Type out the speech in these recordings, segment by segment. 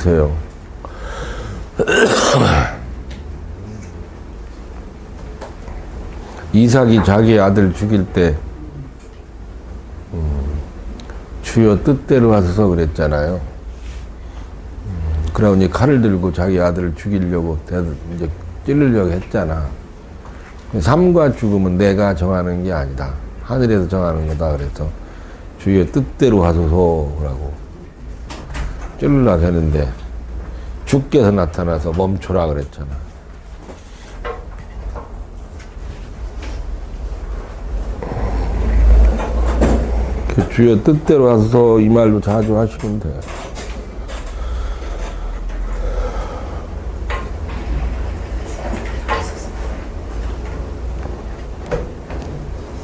보세요. 이삭이 자기 아들 죽일 때 주여 뜻대로 하소서 그랬잖아요. 그러고 이제 칼을 들고 자기 아들을 죽이려고 이제 찌르려고 했잖아. 삶과 죽음은 내가 정하는 게 아니다. 하늘에서 정하는 거다. 그래서 주여 뜻대로 하소서라고 찌르려고 했는데 주께서 나타나서 멈춰라 그랬잖아. 주여 뜻대로 하소서 이 말로 자주 하시면 돼요.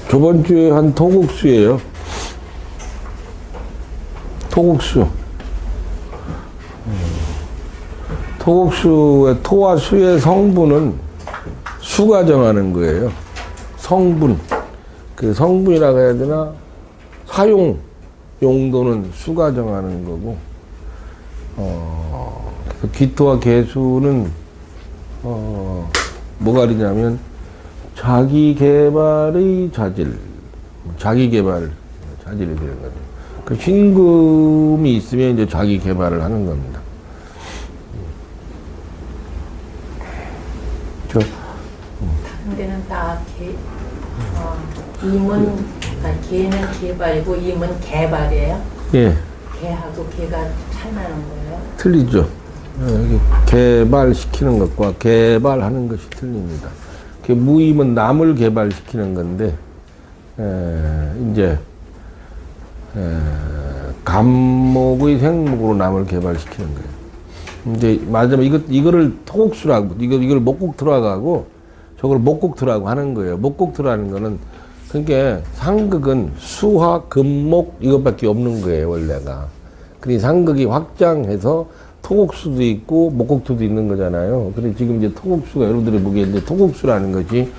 저번 주에 한 토국수예요. 토국수. 토국수의 토와 수의 성분은 수가 정하는 거예요. 성분. 그 성분이라고 해야 되나? 사용 용도는 수가 정하는 거고, 그래서 기토와 개수는 뭐가 다르냐면 자기 개발의 자질이 되는 거죠. 그 신금이 있으면 이제 자기 개발을 하는 겁니다. 다른 데는 다 임은 개는 개발이고 임은 개발이에요? 예. 개하고 개가 차이나는 거예요? 틀리죠. 개발시키는 것과 개발하는 것이 틀립니다. 무임은 남을 개발시키는 건데, 이제, 감목의 생목으로 남을 개발시키는 거예요. 이제, 말하자면 이거를 토국수라고, 이걸 목국토라고 저걸 목국토라고 하는 거예요. 목국토라는 거는, 그러니까 상극은 수화, 금목 이것밖에 없는 거예요, 원래가. 그러니 상극이 확장해서 토국수도 있고 목국토도 있는 거잖아요. 그래 지금 이제 토국수가 여러분들이 보기에 이제 토국수라는 것이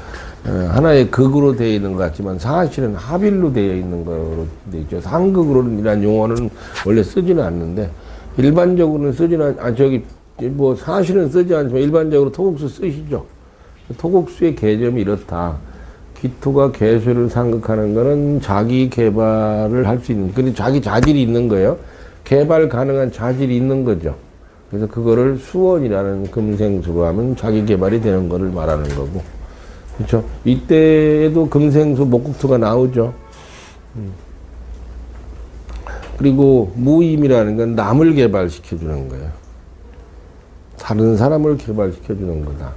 하나의 극으로 되어 있는 것 같지만 사실은 합일로 되어 있는 거로 되어 있죠. 상극으로는 용어는 원래 쓰지는 않는데 일반적으로는 쓰지는 뭐 사실은 쓰지 않지만 일반적으로 토국수 쓰시죠. 토국수의 개념이 이렇다. 기토가 개수를 상극하는 거는 자기 개발을 할 수 있는, 근데 자기 자질이 있는 거예요. 개발 가능한 자질이 있는 거죠. 그래서 그거를 수원이라는 금생수로 하면 자기 개발이 되는 거를 말하는 거고. 그렇죠? 이때에도 금생수 목국토가 나오죠. 그리고 무임이라는 건 남을 개발시켜주는 거예요. 다른 사람을 개발시켜주는 거다.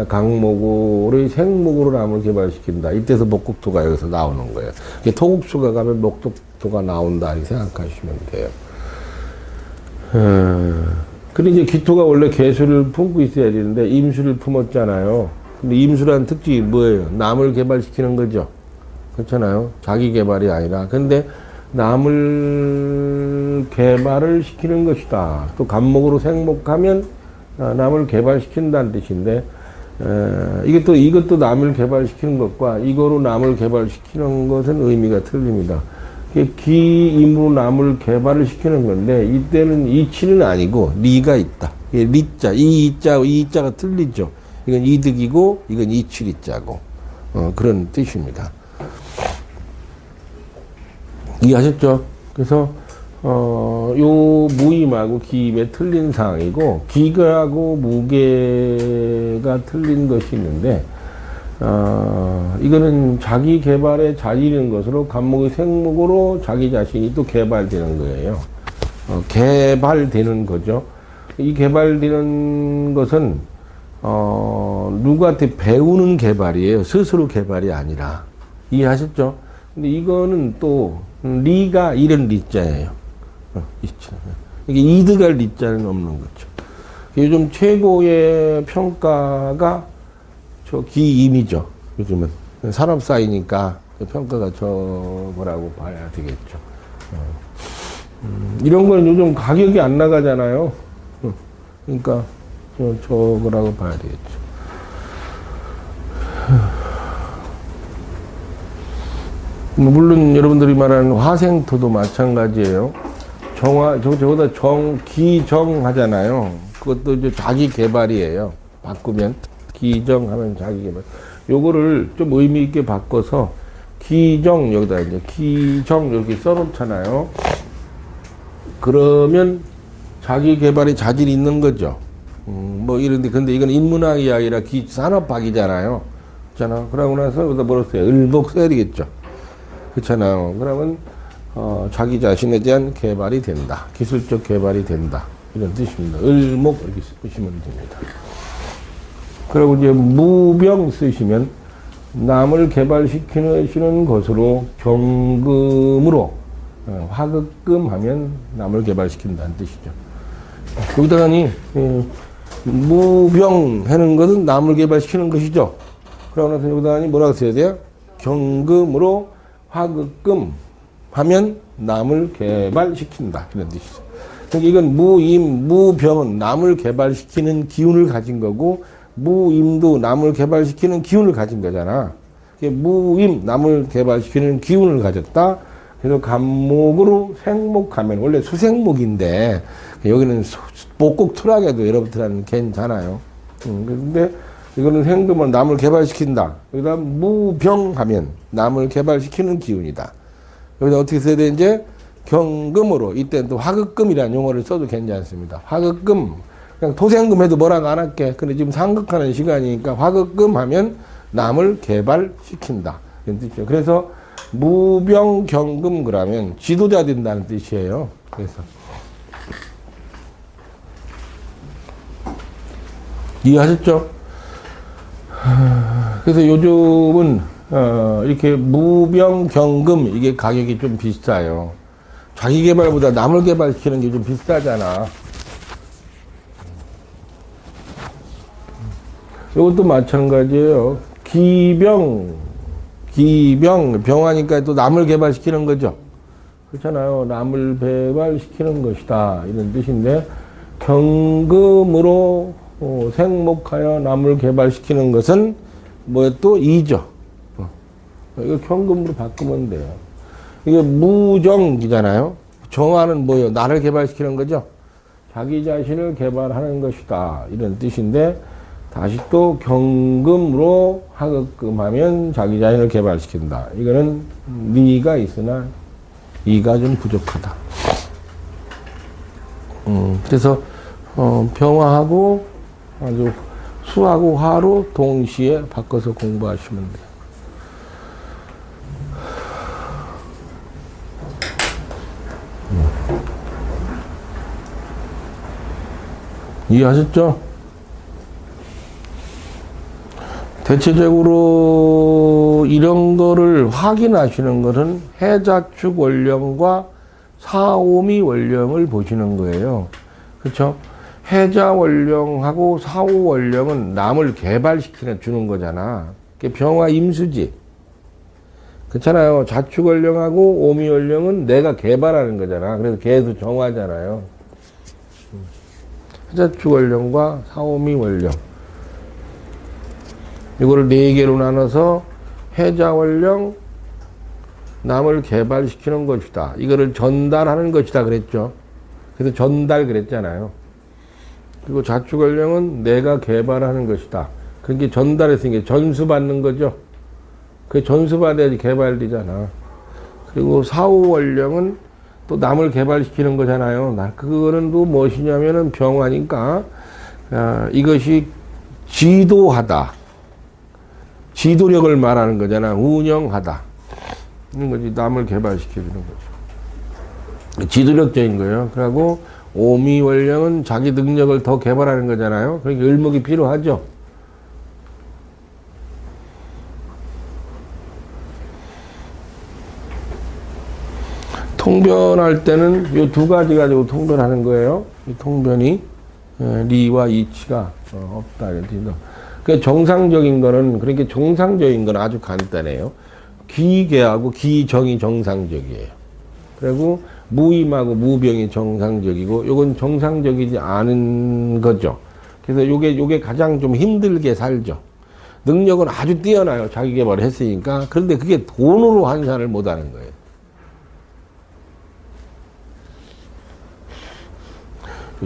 강목으로 생목으로 남을 개발시킨다. 이때서 목국토가 여기서 나오는 거예요. 토국수가 가면 목국토가 나온다 이렇게 생각하시면 돼요. 근데 이제 기토가 원래 개수를 품고 있어야 되는데 임수를 품었잖아요. 근데 임수라는 특징이 뭐예요? 남을 개발시키는 거죠. 그렇잖아요. 자기 개발이 아니라. 근데 남을 개발을 시키는 것이다. 또 간목으로 생목하면 남을 개발시킨다는 뜻인데 이것도 남을 개발시키는 것과 이거로 남을 개발시키는 것은 의미가 틀립니다. 기임으로 남을 개발을 시키는 건데 이때는 이치는 아니고 리가 있다. 리자, 이자가 틀리죠. 이건 이득이고 이건 이치리자고 그런 뜻입니다. 이해하셨죠? 그래서 요 무임하고 기임에 틀린 사항이고 기가하고 무게가 틀린 것이 있는데 이거는 자기 개발에 자질인 것으로 간목의 생목으로 자기 자신이 또 개발되는 거예요. 개발되는 거죠. 이 개발되는 것은 누구한테 배우는 개발이에요. 스스로 개발이 아니라. 이해하셨죠? 근데 이거는 또 리가 이런 리자예요. 이게 이득할 리자는 없는 거죠. 요즘 최고의 평가가 저 기임이죠. 요즘은 산업 사이니까 평가가 저거라고 봐야 되겠죠. 이런 거는 요즘 가격이 안 나가잖아요. 그러니까 저거라고 봐야 되겠죠. 물론 여러분들이 말하는 화생토도 마찬가지예요. 저거다 기정 하잖아요. 그것도 이제 자기 개발이에요. 바꾸면. 기정하면 자기 개발. 요거를 좀 의미 있게 바꿔서 기정, 여기다 이제 기정 이렇게 써놓잖아요. 그러면 자기 개발에 자질이 있는 거죠. 뭐 이런데, 근데 이건 인문학이 아니라 산업학이잖아요. 그렇잖아. 그러고 나서 여기다 뭐라 써요? 을목 써야 되겠죠. 그렇잖아요. 그러면, 자기 자신에 대한 개발이 된다. 기술적 개발이 된다. 이런 뜻입니다. 을목 이렇게 쓰시면 됩니다. 그리고 이제 무병 쓰시면 남을 개발시키는 것으로 경금으로 화극금 하면 남을 개발시킨다는 뜻이죠. 여기다가니 무병 하는 것은 남을 개발시키는 것이죠. 그러고 나서 여기다가니 뭐라고 써야 돼요? 경금으로 화극금 하면 남을 개발시킨다. 이런 뜻이죠. 그러니까 이건 무임, 무병은 남을 개발시키는 기운을 가진 거고, 무임도 남을 개발시키는 기운을 가진 거잖아. 무임, 남을 개발시키는 기운을 가졌다. 그래서 간목으로 생목하면, 원래 수생목인데, 여기는 목곡 투락에도 여러분들한테는 괜찮아요. 근데 이거는 생금은 남을 개발시킨다. 여기다 무병하면 남을 개발시키는 기운이다. 여기다 어떻게 써야 돼? 이제 경금으로, 이때는 또 화극금이라는 용어를 써도 괜찮습니다. 화극금, 그냥 토생금 해도 뭐라고 안 할게. 근데 지금 상극하는 시간이니까 화극금 하면 남을 개발시킨다. 이런 뜻이죠. 그래서 무병경금 그러면 지도자 된다는 뜻이에요. 그래서. 이해하셨죠? 그래서 요즘은, 이렇게 무병경금 이게 가격이 좀 비싸요. 자기 개발보다 남을 개발시키는 게 좀 비싸잖아. 이것도 마찬가지예요. 병하니까 또 남을 개발시키는 거죠. 그렇잖아요. 남을 개발시키는 것이다. 이런 뜻인데, 경금으로 생목하여 남을 개발시키는 것은 뭐 또 이죠. 이거 경금으로 바꾸면 돼요. 이게 무정이잖아요. 정화는 뭐예요? 나를 개발시키는 거죠. 자기 자신을 개발하는 것이다. 이런 뜻인데, 다시 또 경금으로 하극금하면 자기 자신을 개발시킨다. 이거는 리가 있으나 이가 좀 부족하다. 그래서 병화하고 아주 수하고 화로 동시에 바꿔서 공부하시면 돼요. 이해하셨죠? 대체적으로 이런 거를 확인하시는 것은 해자축 원령과 사오미 원령을 보시는 거예요. 그렇죠? 해자 원령하고 사오 원령은 남을 개발시키는 주는 거잖아. 그게 병화 임수지. 그렇잖아요. 자축 원령하고 오미 원령은 내가 개발하는 거잖아. 그래서 개도 정화잖아요. 해자축 원령과 사오미 원령. 이거를 4개로 나눠서 해자원령, 남을 개발시키는 것이다. 이거를 전달하는 것이다 그랬죠. 그래서 전달 그랬잖아요. 그리고 자축원령은 내가 개발하는 것이다. 그게 전달했으니까 전수받는 거죠. 그 전수받아야지 개발되잖아. 그리고 사후원령은 또 남을 개발시키는 거잖아요. 그거는 또 무엇이냐면은 병화니까, 이것이 지도하다. 지도력을 말하는 거잖아. 운영하다. 이런 거지. 남을 개발시켜주는 거죠. 지도력적인 거예요. 그리고 오미원령은 자기 능력을 더 개발하는 거잖아요. 그러니까 을목이 필요하죠. 통변할 때는 이 2가지 가지고 통변하는 거예요. 이 통변이 리와 이치가 없다. 그 정상적인 거는, 그렇게 정상적인 건 아주 간단해요. 기계하고 기정이 정상적이에요. 그리고 무임하고 무병이 정상적이고, 요건 정상적이지 않은 거죠. 그래서 요게 가장 좀 힘들게 살죠. 능력은 아주 뛰어나요. 자기 개발을 했으니까. 그런데 그게 돈으로 환산을 못 하는 거예요.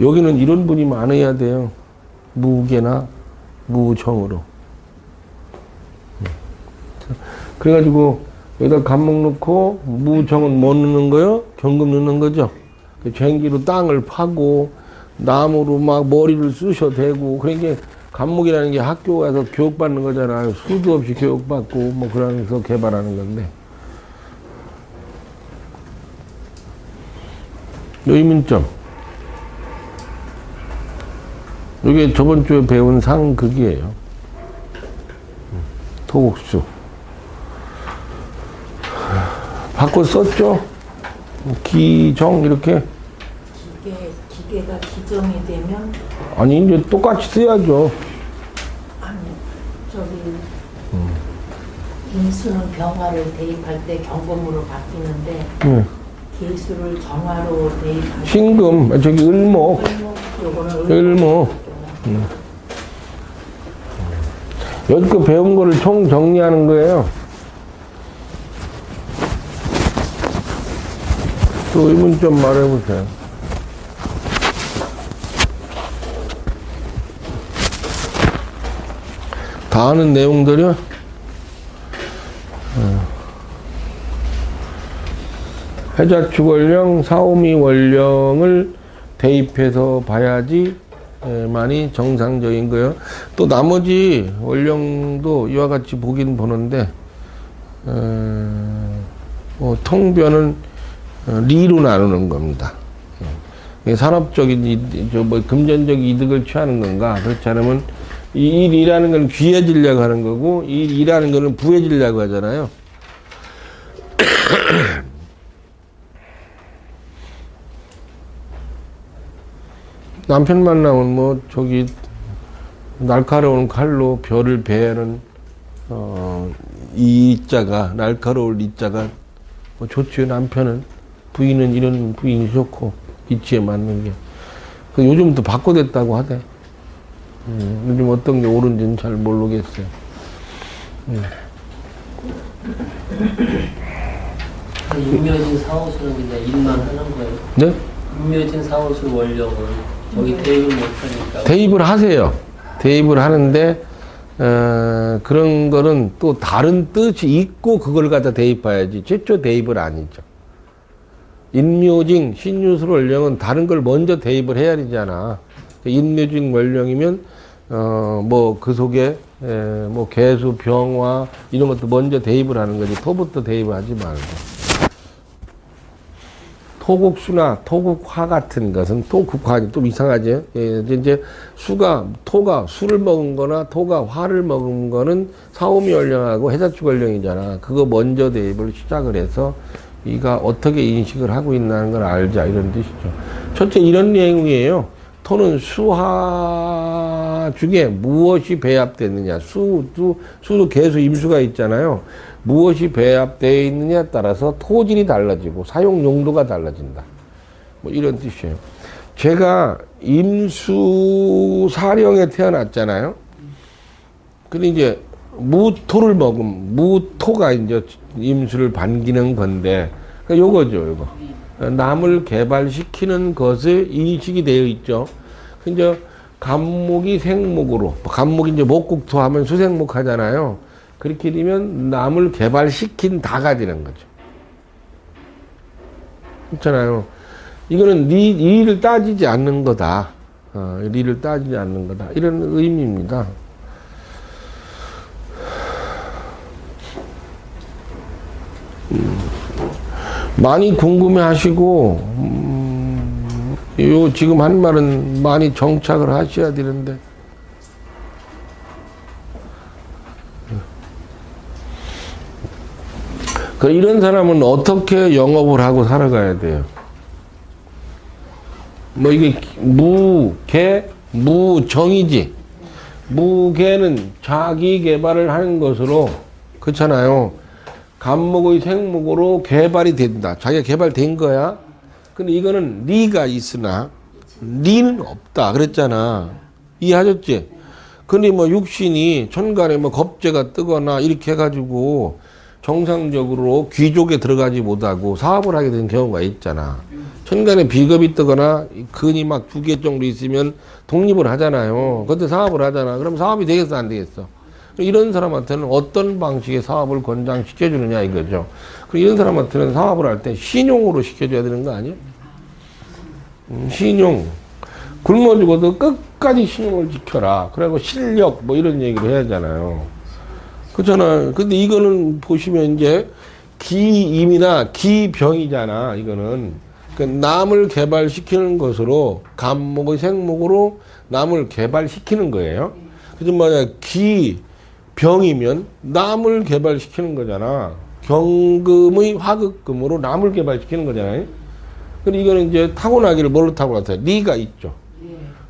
여기는 이런 분이 많아야 돼요. 무계나 무정으로. 그래가지고 여기다 감목 넣고 무정은 못 넣는 거요? 경금 넣는 거죠. 쟁기로 땅을 파고 나무로 막 머리를 쑤셔대고 그러니까 감목이라는 게 학교 가서 교육받는 거잖아요. 수도 없이 교육받고 뭐 그러면서 개발하는 건데. 의문점. 이게 저번 주에 배운 상극이에요. 토국수. 바꿔 썼죠? 기정 이렇게. 기계가 기정이 되면 아니 이제 똑같이 써야죠. 아니 저기 인수는 병화를 대입할 때 경금으로 바뀌는데 기수를 정화로 대입할 때 신금 저기 을목. 요거는 을목. 여기껏 배운 거를 총 정리하는 거예요. 또 의문 좀 말해보세요. 다 아는 내용들이요? 해자축 원령, 사오미 원령을 대입해서 봐야지 많이 정상적인 거예요. 또 나머지 원령도 이와 같이 보긴 보는데 통변은 리로 나누는 겁니다. 산업적인 금전적 이득을 취하는 건가? 그렇지 않으면 이 일이라는 건 귀해지려고 하는 거고 이 일이라는 거는 부해지려고 하잖아요. 남편 만나면 뭐 저기 날카로운 칼로 벼를 베는 이자가 날카로울 이자가 뭐 좋지요. 남편은 부인은 이런 부인이 좋고 이치에 맞는 게 요즘 또 바꿔댔다고 하대. 요즘 어떤 게 옳은지는 잘 모르겠어요. 임묘진 사오수는 그냥 일만 하는 거예요. 네? 임묘진 사오수 원령은 저기 대입을 못하니까. 대입을 하세요. 대입을 하는데 그런 거는 또 다른 뜻이 있고 그걸 갖다 대입해야지 최초 대입을 아니죠. 인묘징, 신유술 원령은 다른 걸 먼저 대입을 해야 되잖아. 인묘징 원령이면 뭐 그 속에 뭐 개수, 병화 이런 것도 먼저 대입을 하는 거지 토부터 대입을 하지 말고. 토국수나 토국화 같은 것은 토국화 좀 이상하죠. 이제 토가 술을 먹은 거나 토가 화를 먹은 거는 사오미 원령하고 해자축 원령이잖아. 그거 먼저 대입을 시작을 해서 이가 어떻게 인식을 하고 있다는 걸 알자 이런 뜻이죠. 첫째 이런 내용이에요. 토는 수화 중에 무엇이 배합됐느냐. 수도 개수 임수가 있잖아요. 무엇이 배합되어 있느냐에 따라서 토질이 달라지고 사용 용도가 달라진다. 뭐 이런 뜻이에요. 제가 임수 사령에 태어났잖아요. 근데 이제 무토를 먹으면 무토가 이제 임수를 반기는 건데 그러니까 요거죠, 요거. 남을 개발시키는 것에 인식이 되어 있죠. 이제 간목이 생목으로, 간목이 이제 목국토 하면 수생목 하잖아요. 그렇게 되면 남을 개발시킨다가 되는 거죠. 그렇잖아요. 이거는 리를 따지지 않는 거다. 리를 따지지 않는 거다. 이런 의미입니다. 많이 궁금해 하시고, 요 지금 한 말은 많이 정착을 하셔야 되는데, 이런 사람은 어떻게 영업을 하고 살아가야 돼요? 뭐 이게 무개, 무정이지. 무개는 자기 개발을 하는 것으로, 그렇잖아요. 간목의 생목으로 개발이 된다. 자기가 개발된 거야. 근데 이거는 리가 있으나 리는 없다. 그랬잖아. 이해하셨지? 근데 뭐 육신이 천간에 뭐 겁재가 뜨거나 이렇게 해가지고 정상적으로 귀족에 들어가지 못하고 사업을 하게 된 경우가 있잖아. 천간에 비겁이 뜨거나 근이 막 2개 정도 있으면 독립을 하잖아요. 그때 사업을 하잖아. 그럼 사업이 되겠어, 안 되겠어? 이런 사람한테는 어떤 방식의 사업을 권장시켜주느냐 이거죠. 그리고 이런 사람한테는 사업을 할 때 신용으로 시켜줘야 되는 거 아니야? 신용. 굶어 죽어도 끝까지 신용을 지켜라. 그리고 실력 뭐 이런 얘기를 해야 하잖아요. 그렇잖아요. 근데 이거는 보시면 이제 기임이나 기병이잖아. 이거는. 그러니까 남을 개발시키는 것으로 간목의 생목으로 남을 개발시키는 거예요. 그래서 만약 기병이면 남을 개발시키는 거잖아. 경금의 화극금으로 남을 개발시키는 거잖아요. 근데 이거는 이제 타고나기를 뭘로 타고났어요? 리가 있죠.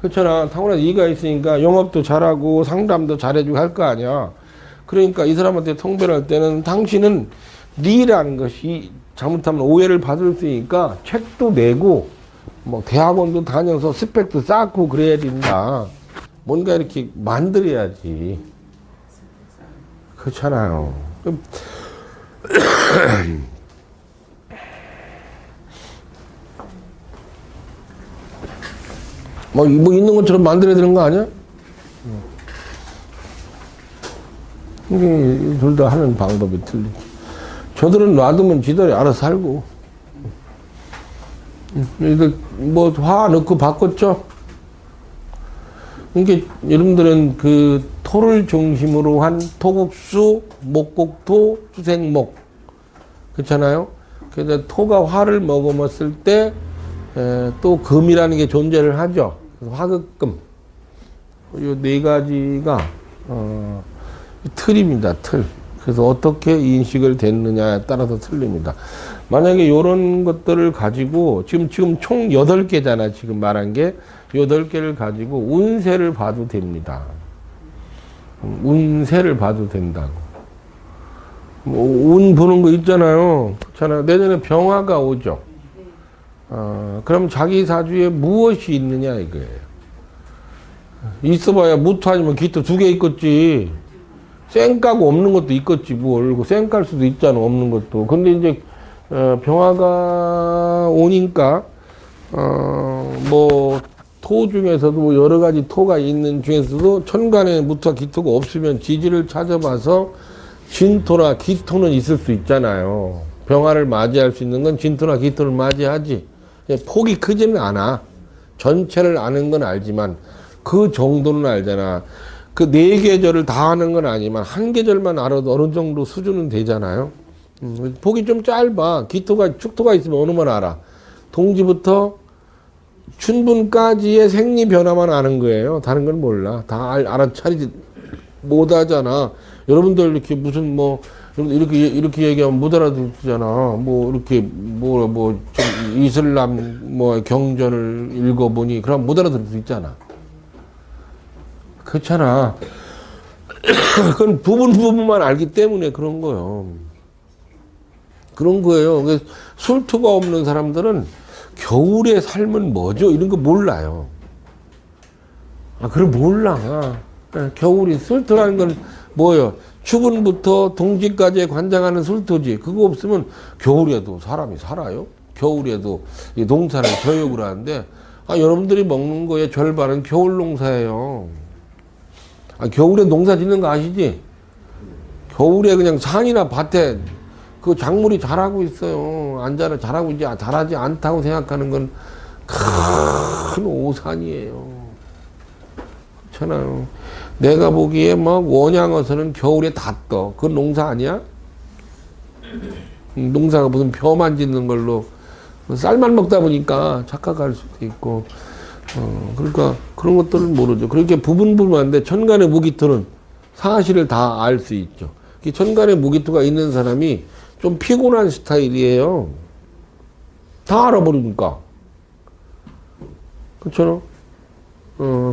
그렇잖아. 타고난 리가 있으니까 영업도 잘하고 상담도 잘해주고 할 거 아니야. 그러니까 이 사람한테 통배를 할 때는 당신은 리라는 것이 잘못하면 오해를 받을 수 있으니까 책도 내고 뭐 대학원도 다녀서 스펙도 쌓고 그래야 된다. 뭔가 이렇게 만들어야지. 그렇잖아요. 뭐 있는 것처럼 만들어야 되는 거 아니야? 이게 둘 다 하는 방법이 틀리지. 저들은 놔두면 지들이 알아서 살고. 뭐 화 넣고 바꿨죠? 이게 여러분들은 그 토를 중심으로 한 토국수, 목곡토, 수생목. 그렇잖아요? 그래서 토가 화를 먹었을 때 또 금이라는 게 존재를 하죠. 그래서 화극금. 이 네 가지가 틀입니다. 틀. 그래서 어떻게 인식을 됐느냐에 따라서 틀립니다. 만약에 이런 것들을 가지고 지금 총 8개잖아. 지금 말한 게 8개를 가지고 운세를 봐도 됩니다. 운세를 봐도 된다고. 뭐 운 보는 거 있잖아요. 그렇잖아요. 내년에 병화가 오죠. 그럼 자기 사주에 무엇이 있느냐 이거예요. 있어봐야 무토 아니면 기토 2개 있겠지. 쌩까고 없는 것도 있겠지 뭘. 쌩깔 수도 있잖아 없는 것도. 근데 이제 병화가 오니까 뭐 토 중에서도 여러 가지 토가 있는 중에서도 천간에 무토와 기토가 없으면 지지를 찾아봐서 진토나 기토는 있을 수 있잖아요. 병화를 맞이할 수 있는 건 진토나 기토를 맞이하지. 폭이 크지는 않아. 전체를 아는 건 알지만 그 정도는 알잖아. 그 4계절을 다 아는 건 아니지만 한 계절만 알아도 어느 정도 수준은 되잖아요. 폭이 좀 짧아. 기토가 축토가 있으면 어느만 알아. 동지부터 춘분까지의 생리 변화만 아는 거예요. 다른 건 몰라. 다 알아차리지 못하잖아. 여러분들 이렇게 무슨 뭐 이렇게 얘기하면 못 알아듣잖아. 뭐 이렇게 좀 이슬람 뭐 경전을 읽어보니 그럼 못 알아들을 수 있잖아. 그렇잖아. 그건 부분만 알기 때문에 그런 거예요. 그런 거예요. 그래서 술토가 없는 사람들은 겨울의 삶은 뭐죠? 이런 거 몰라요. 그럼 몰라. 겨울이 술토라는 건 뭐예요? 추분부터 동지까지 관장하는 술토지. 그거 없으면 겨울에도 사람이 살아요? 겨울에도 농사를 저역을 하는데 여러분들이 먹는 거의 절반은 겨울 농사예요. 겨울에 농사 짓는 거 아시지? 겨울에 그냥 산이나 밭에 그 작물이 자라고 있어요. 안 자라, 자라고 있지, 자라지 않다고 생각하는 건 큰 오산이에요. 그렇잖아요. 내가 보기에 뭐 원양어선은 겨울에 다 떠. 그건 농사 아니야? 농사가 무슨 벼만 짓는 걸로 쌀만 먹다 보니까 착각할 수도 있고. 그러니까 그런 것들은 모르죠. 그렇게 부분부분한데 천간의 무기토는 사실을 다 알 수 있죠. 천간의 무기토가 있는 사람이 좀 피곤한 스타일이에요. 다 알아버리니까. 그렇죠?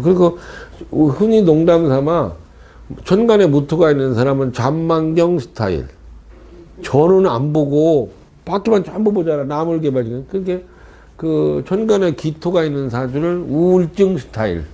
그리고 흔히 농담 삼아 천간에 무토가 있는 사람은 잠만경 스타일. 저는 안 보고 밖에만 전부 보잖아. 남을 개발시키는. 그게 그 천간에 기토가 있는 사주를 우울증 스타일.